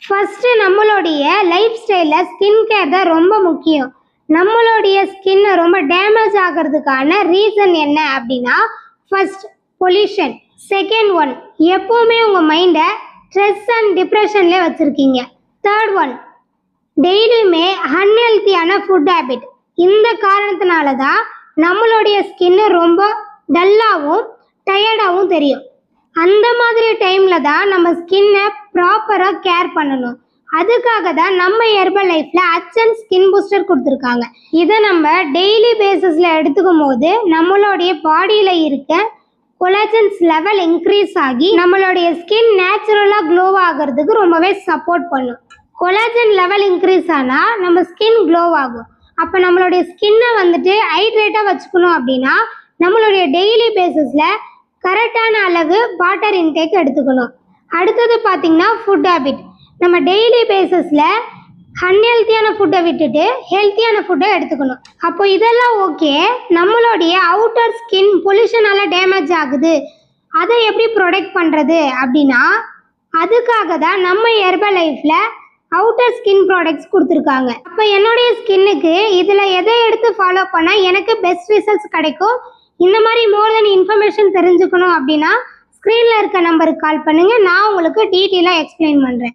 First நம்மளுடைய life ஸ்டைலில் skin care தான் ரொம்ப முக்கியம். நம்மளுடைய ஸ்கின் ரொம்ப டேமேஜ் ஆகிறதுக்கான ரீசன் என்ன அப்படின்னா, ஃபர்ஸ்ட் பொல்யூஷன், செகண்ட் ஒன் எப்போவுமே உங்கள் மைண்டை ஸ்ட்ரெஸ் அண்ட் டிப்ரெஷன்லேயே வச்சுருக்கீங்க, தேர்ட் ஒன் டெய்லியுமே அன்ஹெல்த்தியான ஃபுட் ஹேபிட். இந்த காரணத்தினால தான் நம்மளுடைய ஸ்கின்னு ரொம்ப டல்லாகவும் டயர்டாகவும் தெரியும். அந்த மாதிரி டைமில் தான் நம்ம ஸ்கின்னை ப்ராப்பராக கேர் பண்ணணும். அதுக்காக தான் நம்ம ஹெர்பல் லைஃப்பில் அச்சன் ஸ்கின் பூஸ்டர் கொடுத்துருக்காங்க. இதை நம்ம டெய்லி பேசிஸில் எடுத்துக்கும் போது நம்மளுடைய பாடியில் இருக்க கொலாஜன்ஸ் லெவல் இன்க்ரீஸ் ஆகி நம்மளுடைய ஸ்கின் நேச்சுரலாக க்ளோ ஆகிறதுக்கு ரொம்பவே சப்போர்ட் பண்ணும். கொலாஜன் லெவல் இன்க்ரீஸ் ஆனால் நம்ம ஸ்கின் க்ளோ ஆகும். அப்போ நம்மளுடைய ஸ்கின்னை ஹைட்ரேட்டாக வச்சுக்கணும் அப்படின்னா நம்மளுடைய டெய்லி பேசிஸில் கரெக்டான அளவு வாட்டர் இன்டேக் எடுத்துக்கணும். அடுத்தது பார்த்திங்கன்னா ஃபுட் ஹேபிட். நம்ம டெய்லி பேசிஸில் அன்ஹெல்த்தியான ஃபுட்டை விட்டுட்டு ஹெல்த்தியான ஃபுட்டை எடுத்துக்கணும். அப்போ இதெல்லாம் ஓகே. நம்மளுடைய அவுட்டர் ஸ்கின் பொல்யூஷனால் டேமேஜ் ஆகுது, அதை எப்படி ப்ரொடெக்ட் பண்ணுறது அப்படின்னா, அதுக்காக தான் நம்ம ஹெர்பல் லைஃப்பில் அவுட்டர் ஸ்கின் ப்ராடக்ட்ஸ் கொடுத்துருக்காங்க. அப்போ என்னுடைய ஸ்கின்னுக்கு இதில் எதை எடுத்து ஃபாலோ பண்ணால் எனக்கு பெஸ்ட் ரிசல்ட்ஸ் கிடைக்கும், இந்த மாதிரி மோர் தென் இன்ஃபர்மேஷன் தெரிஞ்சுக்கணும் அப்படின்னா ஸ்க்ரீனில் இருக்க நம்பருக்கு கால் பண்ணுங்கள். நான் உங்களுக்கு டீட்டெயிலாக எக்ஸ்பிளைன் பண்ணுறேன்.